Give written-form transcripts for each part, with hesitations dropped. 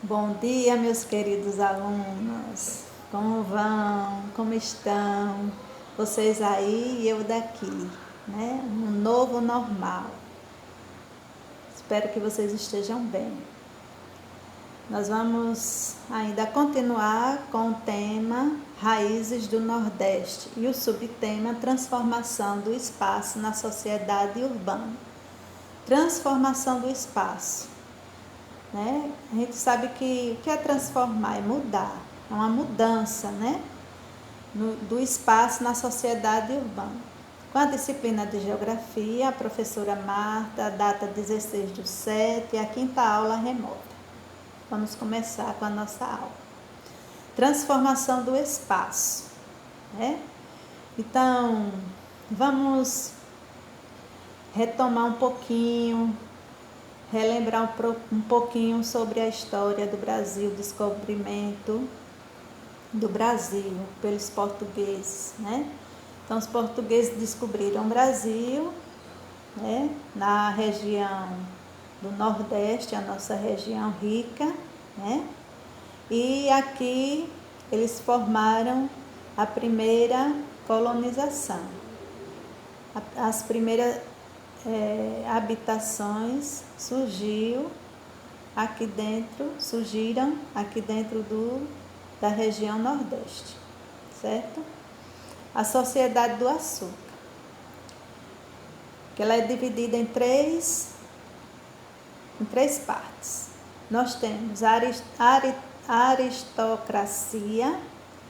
Bom dia, meus queridos alunos. Como vão? Como estão? Vocês aí e eu daqui, né? Um novo normal. Espero que vocês estejam bem. Nós vamos ainda continuar com o tema Raízes do Nordeste e o subtema Transformação do espaço na sociedade urbana. Transformação do espaço. Né? A gente sabe que o que é transformar? É mudar, é uma mudança, né? Do espaço na sociedade urbana. Com a disciplina de Geografia, a professora Marta, a data 16/7, a quinta aula remota. Vamos começar com a nossa aula. Transformação do espaço, né? Então, vamos retomar um pouquinho, relembrar um pouquinho sobre a história do Brasil, o descobrimento do Brasil pelos portugueses, né? Então, os portugueses descobriram o Brasil, né? Na região do Nordeste, a nossa região rica, né? E aqui eles formaram a primeira colonização. As primeiras habitações surgiram aqui dentro da região Nordeste, certo? A Sociedade do Açúcar, que ela é dividida em três partes. Nós temos a aristocracia,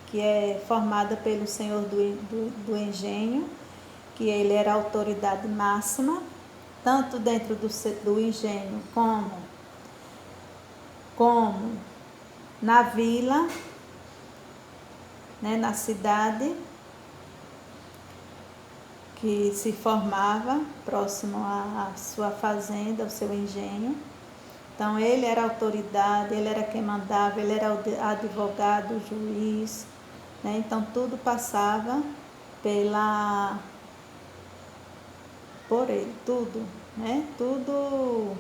que é formada pelo senhor do engenho, que ele era a autoridade máxima, tanto dentro do engenho como na vila, né, na cidade, que se formava próximo à sua fazenda, ao seu engenho. Então, ele era a autoridade, ele era quem mandava, ele era o advogado, o juiz, né? Então, tudo passava por ele, tudo, né? Tudo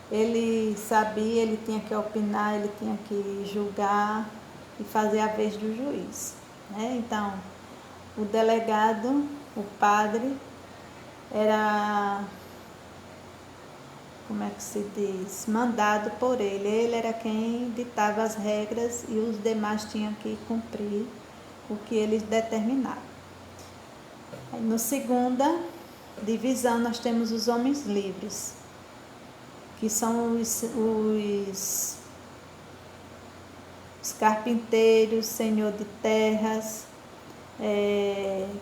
ele sabia, ele tinha que opinar, ele tinha que julgar e fazer a vez do juiz, né? Então, o delegado, o padre, era, como é que se diz, mandado por ele. Ele era quem ditava as regras e os demais tinham que cumprir o que eles determinavam. Aí, no segunda divisão, nós temos os homens livres, que são os carpinteiros, senhor de terras,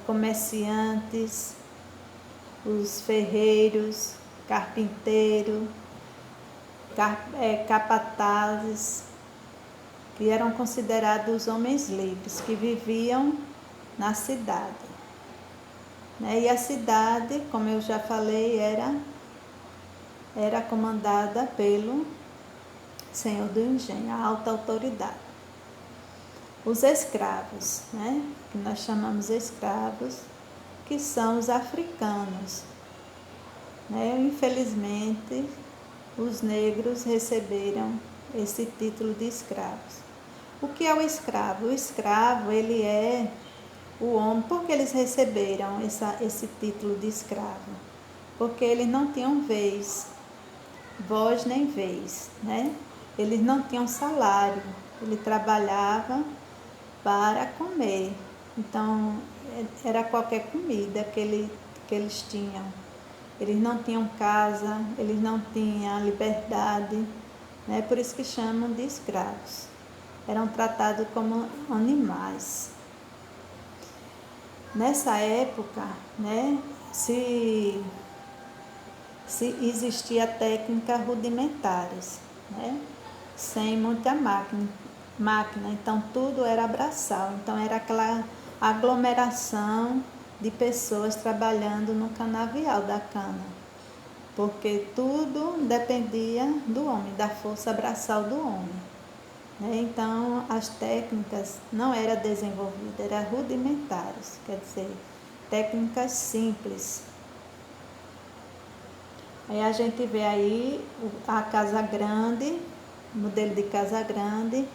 comerciantes, os ferreiros, carpinteiros, capatazes, que eram considerados homens livres, que viviam na cidade. Né? E a cidade, como eu já falei, era comandada pelo senhor do engenho, a alta autoridade. Os escravos, né? Que nós chamamos escravos, que são os africanos. Né? Infelizmente, os negros receberam esse título de escravos. O que é o escravo? O escravo, ele é o homem. Por que eles receberam esse título de escravo? Porque eles não tinham voz nem vez, né? Eles não tinham salário, ele trabalhava para comer. Então, era qualquer comida que eles tinham. Eles não tinham casa, eles não tinham liberdade, né? Por isso que chamam de escravos. Eram tratados como animais. Nessa época, né, se existia técnicas rudimentares, né, sem muita máquina, então tudo era braçal, então era aquela aglomeração de pessoas trabalhando no canavial da cana, porque tudo dependia do homem, da força braçal do homem. Né? Então, as técnicas não eram desenvolvidas, eram rudimentares, quer dizer, técnicas simples. Aí a gente vê aí a casa grande, modelo de casa grande,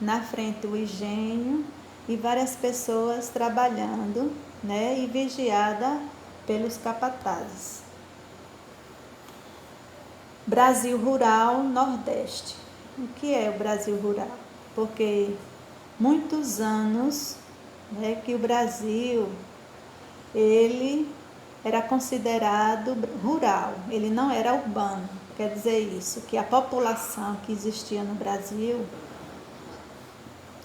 na frente o engenho e várias pessoas trabalhando, né, e vigiada pelos capatazes. Brasil Rural Nordeste. O que é o Brasil Rural? Porque muitos anos, né, que o Brasil ele era considerado rural, ele não era urbano. Quer dizer isso, que a população que existia no Brasil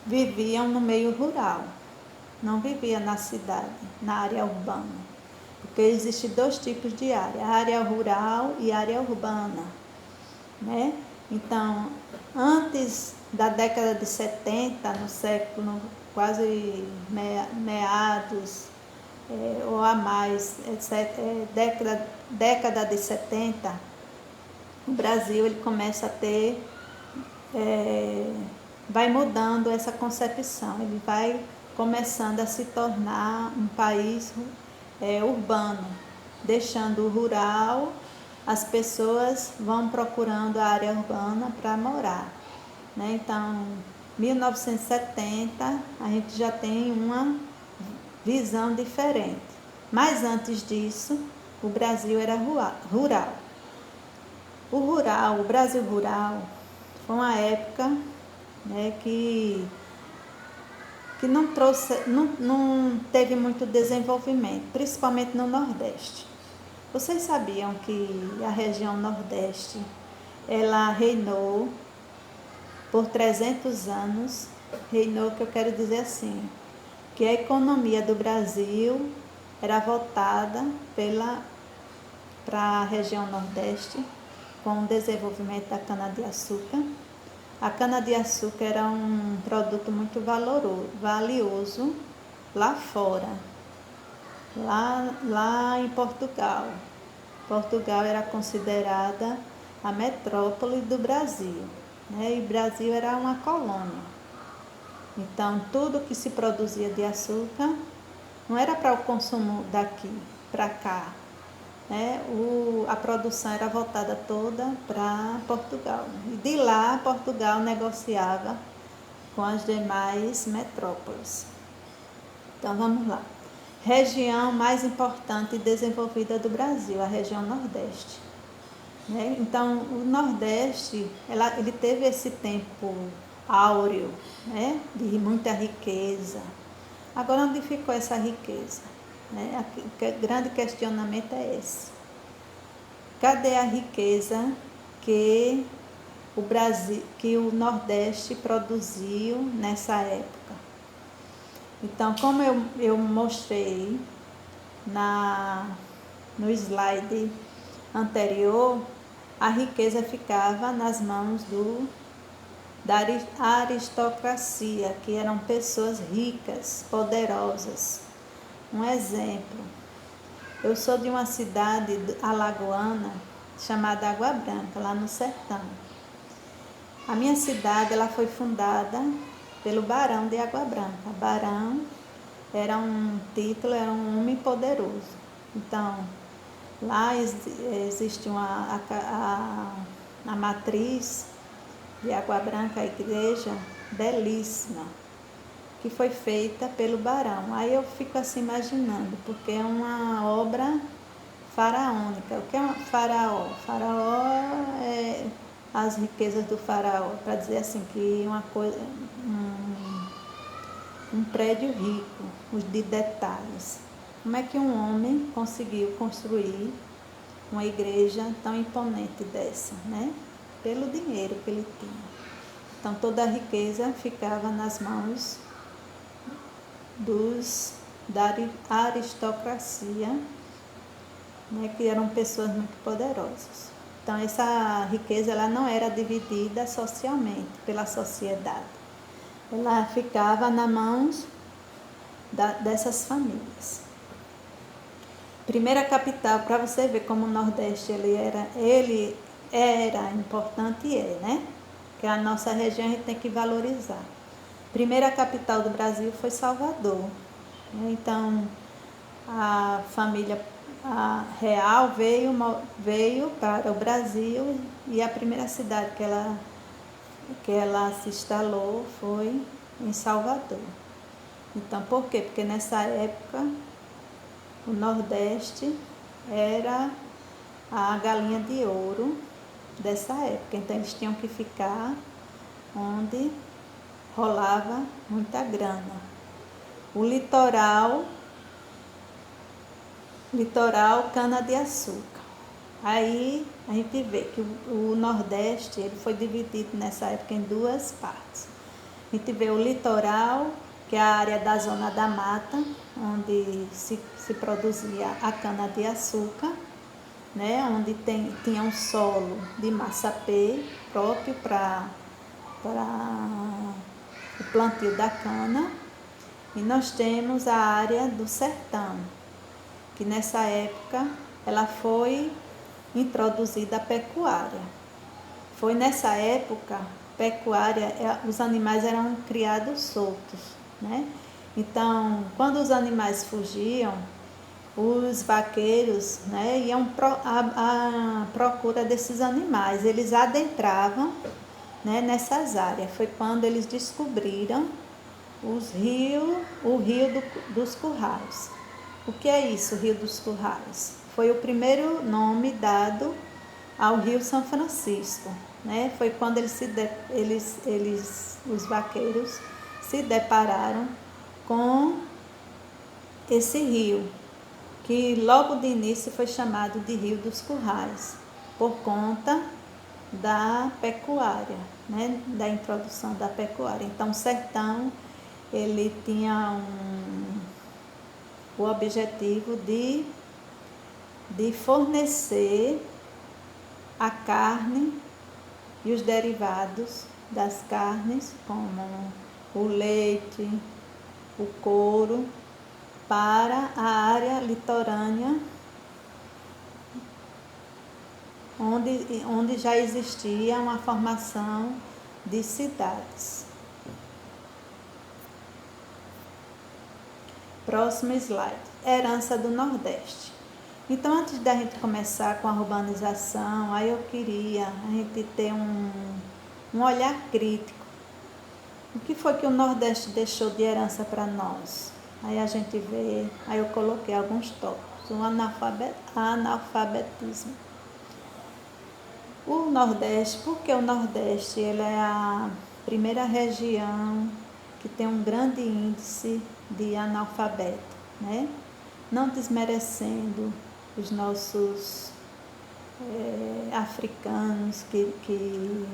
viviam no meio rural, não vivia na cidade, na área urbana. Porque existem dois tipos de área, a área rural e a área urbana, né? Então, antes da década de 70, no século quase meados ou a mais, década de 70, o Brasil ele começa a ter, vai mudando essa concepção, ele vai começando a se tornar um país urbano, deixando o rural, as pessoas vão procurando a área urbana para morar, né? Então, 1970, a gente já tem uma visão diferente. Mas antes disso, o Brasil era rural. O Brasil rural, foi uma época, né, que não teve muito desenvolvimento, principalmente no Nordeste. Vocês sabiam que a região Nordeste, ela reinou por 300 anos, reinou, que eu quero dizer assim, que a economia do Brasil era voltada para a região Nordeste, com o desenvolvimento da cana-de-açúcar. A cana-de-açúcar era um produto muito valioso lá fora, lá em Portugal. Portugal era considerada a metrópole do Brasil, né? E o Brasil era uma colônia. Então, tudo que se produzia de açúcar não era para o consumo daqui, para cá, né? A produção era voltada toda para Portugal. E de lá, Portugal negociava com as demais metrópoles. Então, vamos lá. Região mais importante e desenvolvida do Brasil, a região Nordeste, né? Então, o Nordeste, ele teve esse tempo áureo, né, de muita riqueza. Agora, onde ficou essa riqueza? Né? O grande questionamento é esse. Cadê a riqueza que o Brasil, que o Nordeste produziu nessa época? Então, como eu mostrei no slide anterior, a riqueza ficava nas mãos da aristocracia, que eram pessoas ricas, poderosas. Um exemplo, eu sou de uma cidade alagoana chamada Água Branca, lá no sertão. A minha cidade ela foi fundada pelo Barão de Água Branca. Barão era um título, era um homem poderoso. Então, lá existe a matriz de Água Branca, a igreja belíssima, que foi feita pelo Barão. Aí eu fico assim imaginando, porque é uma obra faraônica. O que é um faraó? Faraó é as riquezas do faraó, para dizer assim, que uma coisa, um prédio rico, os de detalhes. Como é que um homem conseguiu construir uma igreja tão imponente dessa, né? Pelo dinheiro que ele tinha. Então, toda a riqueza ficava nas mãos da aristocracia, né, que eram pessoas muito poderosas. Então, essa riqueza ela não era dividida socialmente pela sociedade. Ela ficava nas mãos dessas famílias. Primeira capital, para você ver como o Nordeste ele era importante e né? Que a nossa região a gente tem que valorizar. Primeira capital do Brasil foi Salvador. Então, a família real veio para o Brasil e a primeira cidade que ela que ela se instalou foi em Salvador. Então, por quê? Porque nessa época o Nordeste era a galinha de ouro dessa época. Então eles tinham que ficar onde rolava muita grana. O litoral, cana-de-açúcar. Aí a gente vê que o Nordeste ele foi dividido nessa época em duas partes. A gente vê o litoral, que é a área da zona da mata, onde se produzia a cana-de-açúcar, né? Onde tinha um solo de massapê próprio para o plantio da cana. E nós temos a área do sertão, que nessa época ela foi introduzida a pecuária. Foi nessa época, pecuária, os animais eram criados soltos, né? Então, quando os animais fugiam, os vaqueiros, né, iam à procura desses animais. Eles adentravam, né, nessas áreas. Foi quando eles descobriram o rio dos Currais. O que é isso, o Rio dos Currais? Foi o primeiro nome dado ao Rio São Francisco, né? Foi quando os vaqueiros se depararam com esse rio, que logo de início foi chamado de Rio dos Currais, por conta da pecuária, né? Da introdução da pecuária. Então, o sertão ele tinha o objetivo de fornecer a carne e os derivados das carnes, como o leite, o couro, para a área litorânea, onde já existia uma formação de cidades. Próximo slide, herança do Nordeste. Então, antes da gente começar com a urbanização, aí eu queria a gente ter um olhar crítico. O que foi que o Nordeste deixou de herança para nós? Aí a gente vê, aí eu coloquei alguns tópicos. O analfabetismo. O Nordeste, porque o Nordeste ele é a primeira região que tem um grande índice de analfabeto, né? Não desmerecendo os nossos africanos que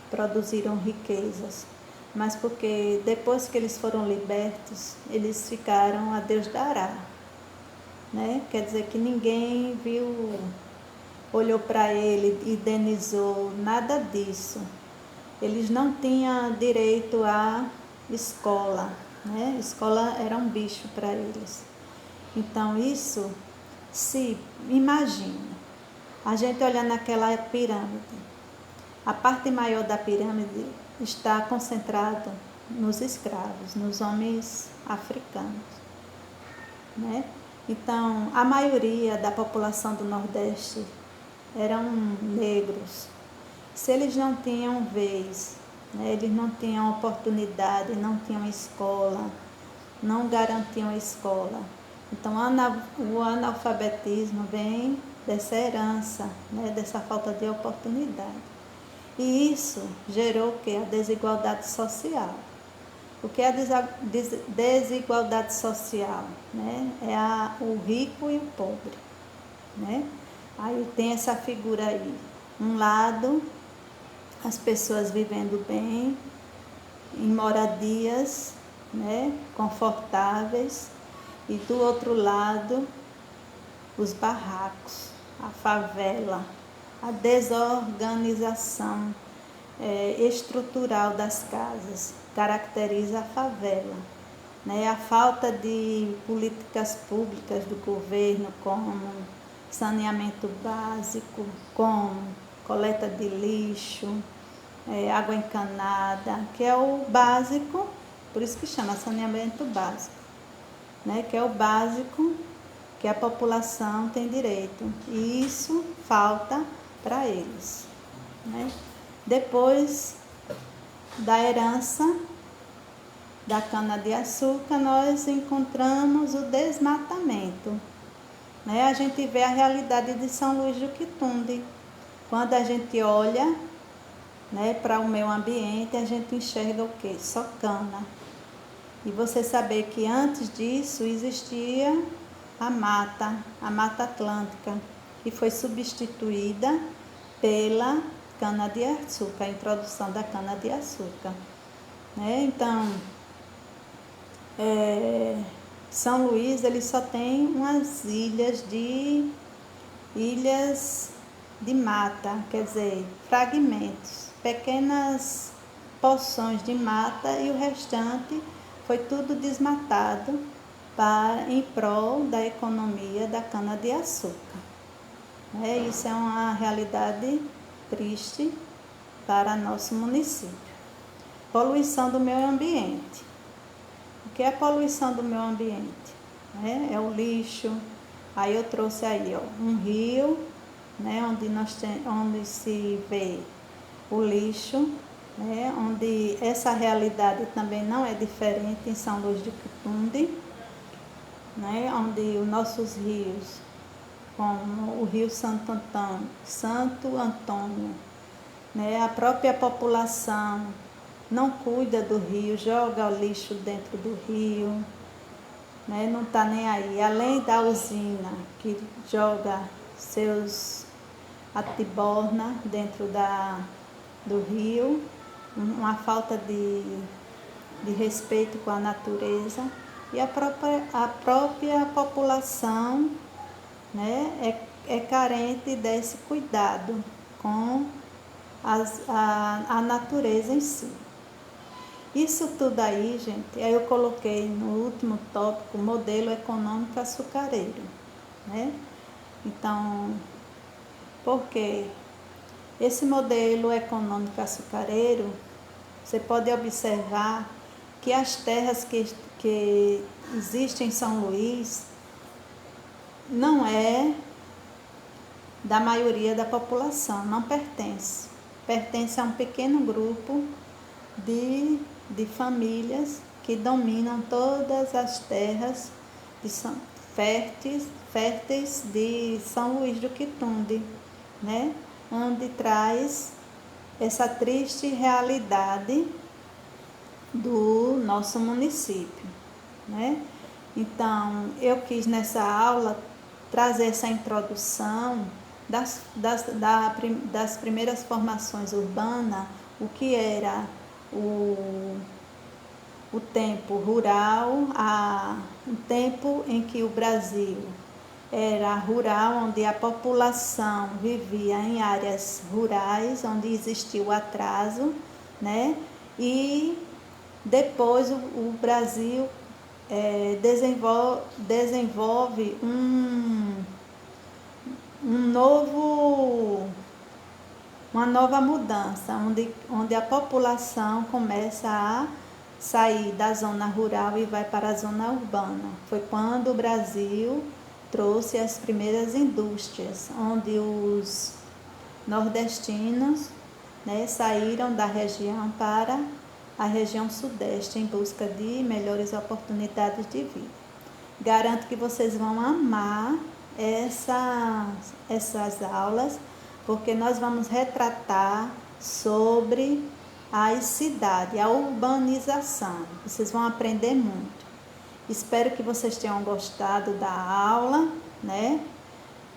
produziram riquezas, mas porque depois que eles foram libertos, eles ficaram a Deus dará, né? Quer dizer que ninguém olhou para ele, indenizou, nada disso. Eles não tinham direito à escola, né? Escola era um bicho para eles. Então, isso, se imagina, a gente olhando aquela pirâmide, a parte maior da pirâmide está concentrada nos escravos, nos homens africanos, né? Então, a maioria da população do Nordeste eram negros. Se eles não tinham vez, né, eles não tinham oportunidade, não tinham escola, não garantiam escola. Então, o analfabetismo vem dessa herança, né, dessa falta de oportunidade. E isso gerou o quê? A desigualdade social. O que é a desigualdade social? Né? É o rico e o pobre. Né? Aí tem essa figura aí. Um lado, as pessoas vivendo bem, em moradias, né, confortáveis, e do outro lado, os barracos, a favela, a desorganização estrutural das casas caracteriza a favela, né? A falta de políticas públicas do governo, como saneamento básico, como coleta de lixo, água encanada, que é o básico, por isso que chama saneamento básico, né? Que é o básico que a população tem direito, e isso falta para eles, né? Depois da herança da cana-de-açúcar, nós encontramos o desmatamento, né? A gente vê a realidade de São Luís do Quitunde. Quando a gente olha, né, para o meio ambiente, a gente enxerga o quê? Só cana. E você saber que antes disso existia a Mata Atlântica, que foi substituída pela cana-de-açúcar, a introdução da cana-de-açúcar, né? Então, São Luís ele só tem umas ilhas de mata, quer dizer, fragmentos, pequenas porções de mata, e o restante foi tudo desmatado em prol da economia da cana-de-açúcar. Isso é uma realidade triste para nosso município. Poluição do meio ambiente. O que é poluição do meio ambiente? É o lixo. Aí eu trouxe aí um rio, né, onde se vê o lixo, né, onde essa realidade também não é diferente em São Luís do Quitunde, né, onde os nossos rios, como o Rio Santo Antônio, né, a própria população não cuida do rio, joga o lixo dentro do rio, né, não está nem aí. Além da usina que joga seus atiborna dentro do rio, uma falta de respeito com a natureza, e a própria população, né, é carente desse cuidado com a natureza em si. Isso tudo aí, gente, aí eu coloquei no último tópico, modelo econômico açucareiro, né? Então, porque esse modelo econômico açucareiro, você pode observar que as terras que existem em São Luís não é da maioria da população, não pertence. Pertence a um pequeno grupo de famílias que dominam todas as terras férteis de São Luís do Quitunde, né? Onde traz essa triste realidade do nosso município, né? Então, eu quis nessa aula trazer essa introdução das primeiras formações urbanas, o que era o tempo rural, o tempo em que o Brasil era rural, onde a população vivia em áreas rurais, onde existia o atraso, né? E depois o Brasil desenvolve uma nova mudança, onde a população começa a sair da zona rural e vai para a zona urbana. Foi quando o Brasil trouxe as primeiras indústrias, onde os nordestinos, né, saíram da região para a região sudeste em busca de melhores oportunidades de vida. Garanto que vocês vão amar essas aulas, porque nós vamos retratar sobre as cidades, a urbanização. Vocês vão aprender muito. Espero que vocês tenham gostado da aula, né?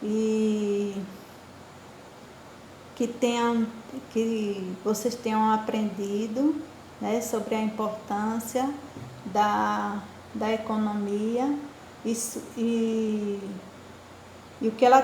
E que vocês tenham aprendido, né, sobre a importância da economia e o que ela